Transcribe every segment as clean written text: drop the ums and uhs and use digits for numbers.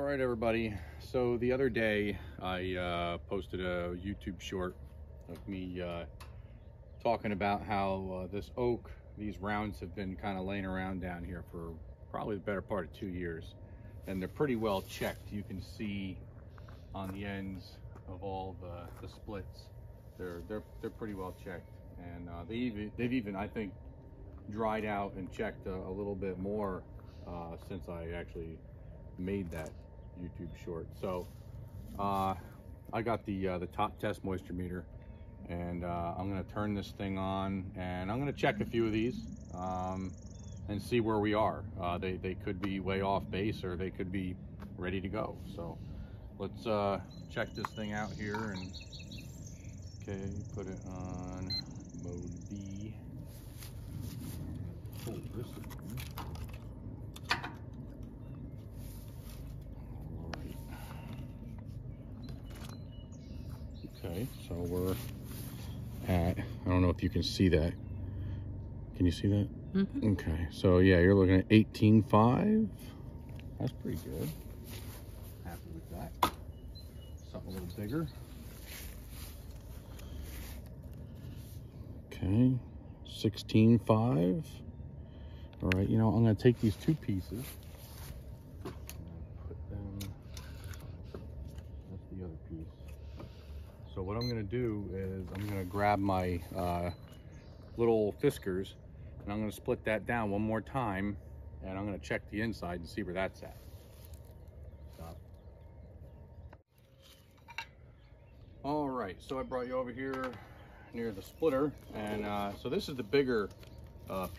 right, everybody. So the other day I posted a YouTube short of me talking about how this oak, these rounds have been kind of laying around down here for probably the better part of 2 years, and they're pretty well checked. You can see on the ends of all the splits, they're pretty well checked, and they've even I think dried out and checked a little bit more since I actually made that YouTube short. So I got the Toptes moisture meter, and I'm going to turn this thing on, and I'm going to check a few of these and see where we are. They could be way off base, or they could be ready to go. So let's check this thing out here. And okay, put it on mode B. Pull this in. Okay, so we're at, I don't know if you can see that. Can you see that? Mm-hmm. Okay, so yeah, you're looking at 18.5. That's pretty good. Happy with that. Something a little bigger. Okay, 16.5. All right, you know, I'm going to take these two pieces. Put them, that's the other piece. So what I'm going to do is I'm going to grab my little fiskars, and I'm going to split that down one more time, and I'm going to check the inside and see where that's at. Stop. All right, so I brought you over here near the splitter, and so this is the bigger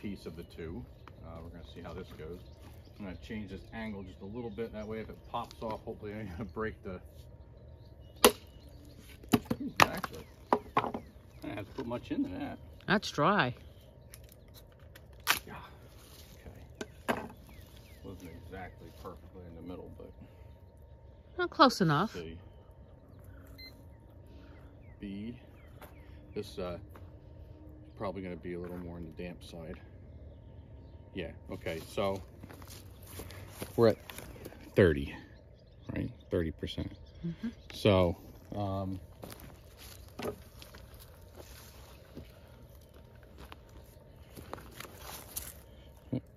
piece of the two. We're going to see how this goes. I'm going to change this angle just a little bit, that way if it pops off, hopefully I'm going to break the... Actually, I didn't have to put much into that. That's dry. Yeah. Okay. Wasn't exactly perfectly in the middle, but not close enough. See. B. This is probably going to be a little more on the damp side. Yeah. Okay. So we're at 30, right? 30%. Mm-hmm. So.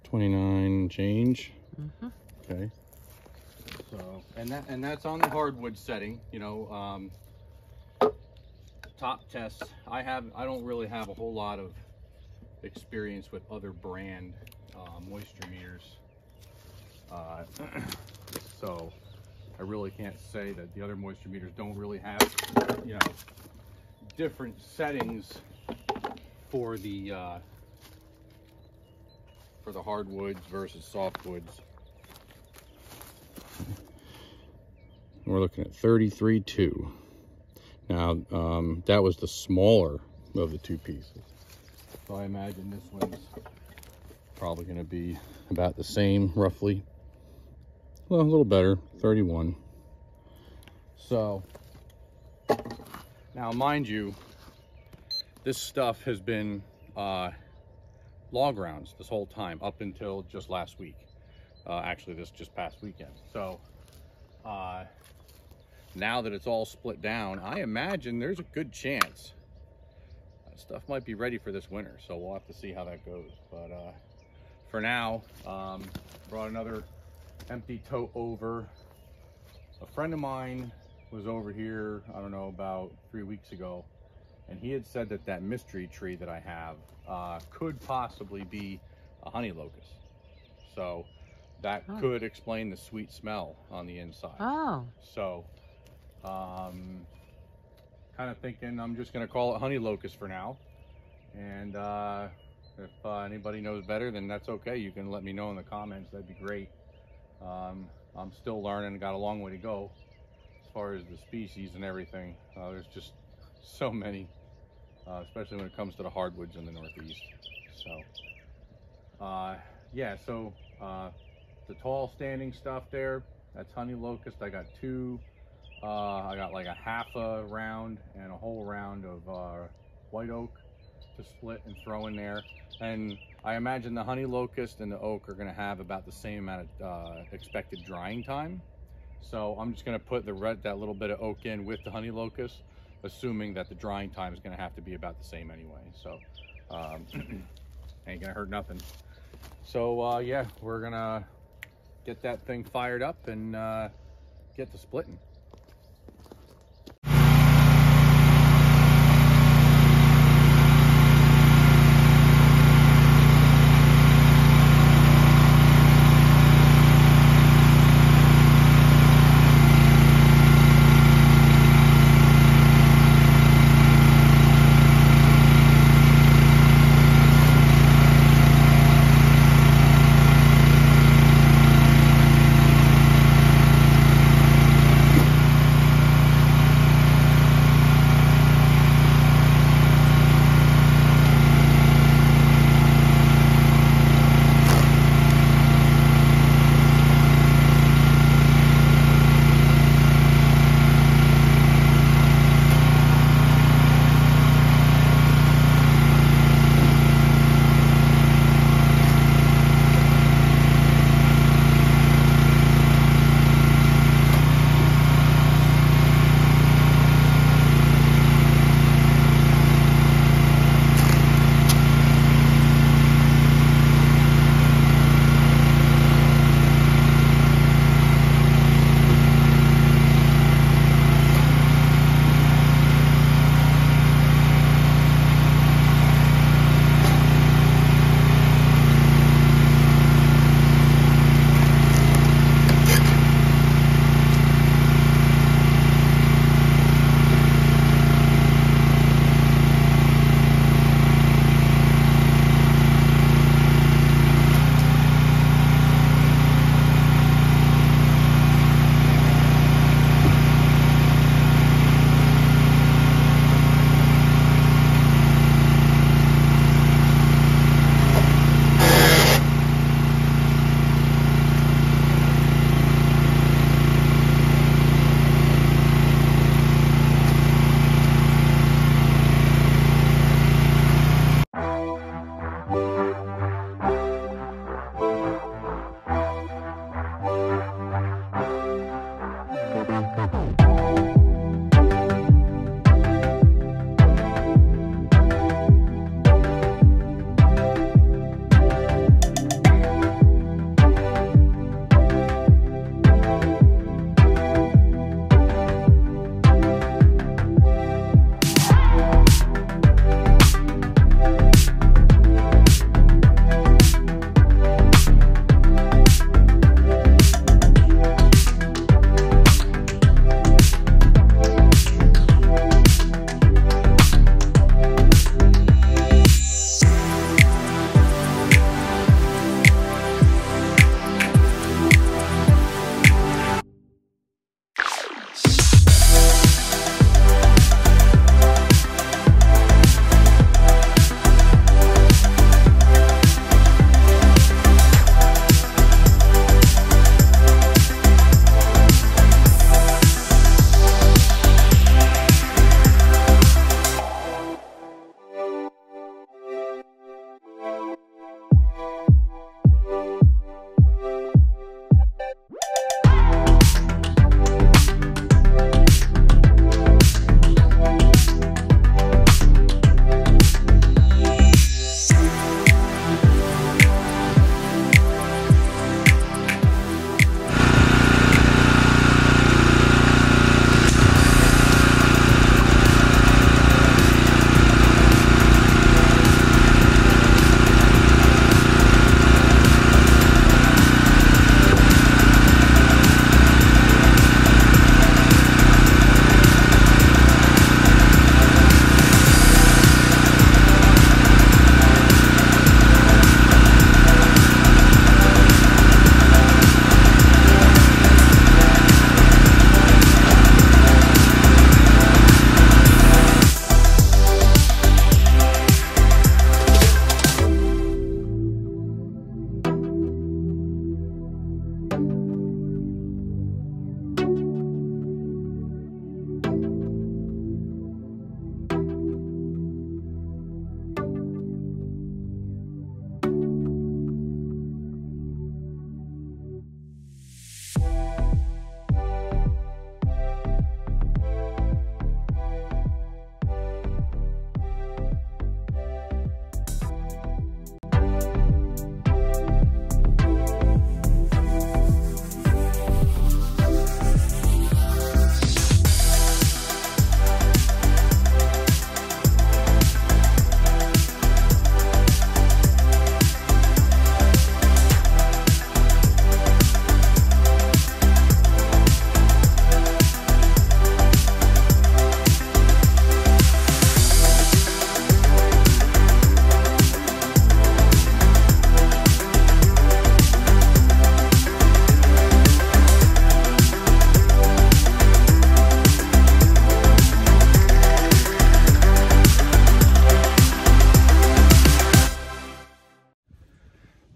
29 change. Mm-hmm. Okay. So and that's on the hardwood setting. You know, Toptes. I don't really have a whole lot of experience with other brand moisture meters. So I really can't say that the other moisture meters don't really have, you know, different settings for the hardwoods versus softwoods. We're looking at 33.2. Now that was the smaller of the two pieces, so I imagine this one's probably going to be about the same, roughly. Well, a little better, 31. So now, mind you, this stuff has been log rounds this whole time up until just last week. Actually, this just past weekend. So now that it's all split down, I imagine there's a good chance that stuff might be ready for this winter. So we'll have to see how that goes. But for now, brought another empty tote over. A friend of mine was over here, I don't know, about 3 weeks ago, and he had said that that mystery tree that I have could possibly be a honey locust. So that could explain the sweet smell on the inside. Oh. So kind of thinking I'm just going to call it honey locust for now. And if anybody knows better, then that's okay. You can let me know in the comments. That'd be great. I'm still learning, got a long way to go as far as the species and everything. There's just so many, especially when it comes to the hardwoods in the Northeast. So yeah, so the tall standing stuff there, that's honey locust. I got two. I got like a half a round and a whole round of white oak to split and throw in there. And I imagine the honey locust and the oak are going to have about the same amount of expected drying time. So I'm just gonna put that little bit of oak in with the honey locust, assuming that the drying time is gonna have to be about the same anyway. So ain't gonna hurt nothing. So yeah, we're gonna get that thing fired up and get to splitting.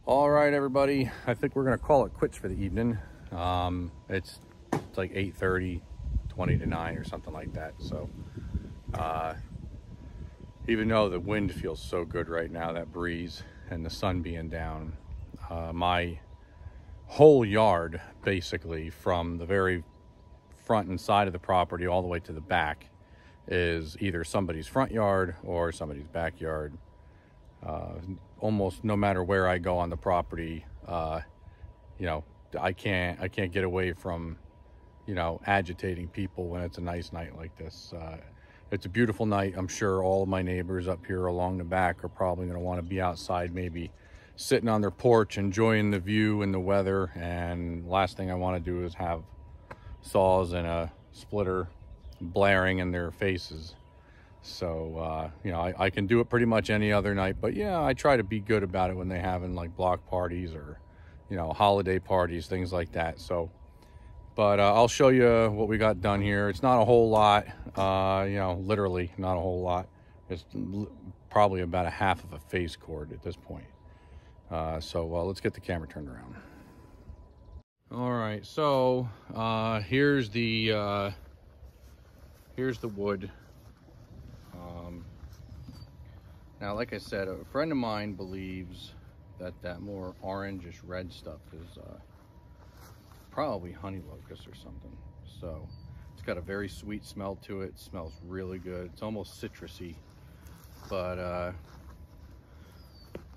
All right, everybody. I think we're gonna call it quits for the evening. It's like 8:30, 20 to 9 or something like that. So even though the wind feels so good right now, that breeze and the sun being down, my whole yard, basically from the very front and side of the property all the way to the back, is either somebody's front yard or somebody's backyard. Almost no matter where I go on the property, you know, I can't get away from, you know, agitating people when it's a nice night like this. It's a beautiful night. I'm sure all of my neighbors up here along the back are probably going to want to be outside, maybe sitting on their porch, enjoying the view and the weather. And last thing I want to do is have saws and a splitter blaring in their faces. So, you know, I can do it pretty much any other night, but yeah, I try to be good about it when they're having like block parties or, you know, holiday parties, things like that. So, but I'll show you what we got done here. It's not a whole lot, you know, literally not a whole lot. It's probably about a half of a face cord at this point. So let's get the camera turned around. All right, so here's the wood. Now, like I said, a friend of mine believes that more orangish red stuff is probably honey locust or something. So it's got a very sweet smell to it. It smells really good. It's almost citrusy, but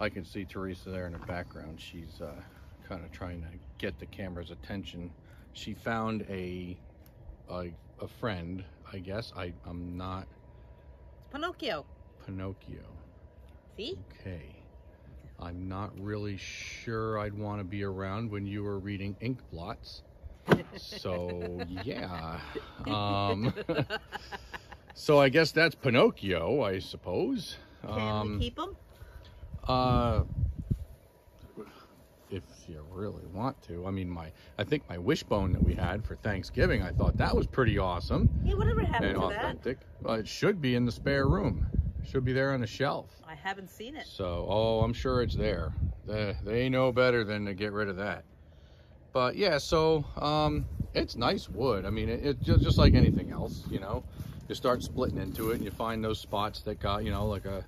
I can see Teresa there in the background. She's kind of trying to get the camera's attention. She found a friend, I guess. I'm not. Pinocchio. Pinocchio. See? Okay. I'm not really sure I'd want to be around when you were reading ink blots. So, yeah. So I guess that's Pinocchio, I suppose. Can we keep them? If you really want to. I mean, I think my wishbone that we had for Thanksgiving, I thought that was pretty awesome. Yeah, whatever happened and to authentic. Well, it should be in the spare room. It should be there on the shelf. I haven't seen it. So, oh, I'm sure it's there. They know better than to get rid of that. But yeah, so it's nice wood. I mean, it's just like anything else, you know. You start splitting into it, and you find those spots that got, you know, like a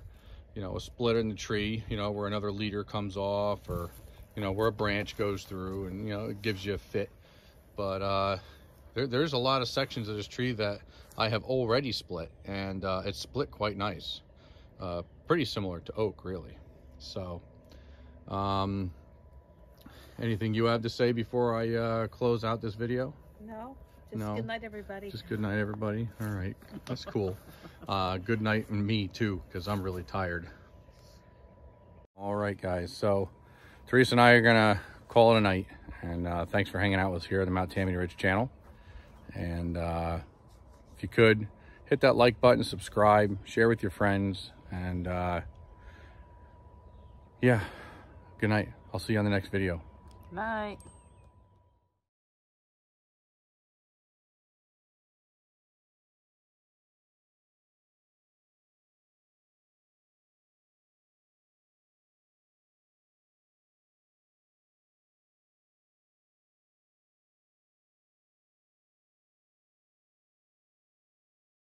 split in the tree, you know, where another leader comes off, or you know, where a branch goes through, and you know, it gives you a fit. But there's a lot of sections of this tree that I have already split, and it's split quite nice. Pretty similar to oak, really. So anything you have to say before I close out this video? No, just No. good night, everybody. Just good night, everybody. All right, that's cool. Good night, and me too, because I'm really tired. All right, guys, so Teresa and I are gonna call it a night, and thanks for hanging out with us here at the Mount Tammany Ridge channel. And if you could, hit that like button, subscribe, share with your friends, and yeah, good night. I'll see you on the next video. Night.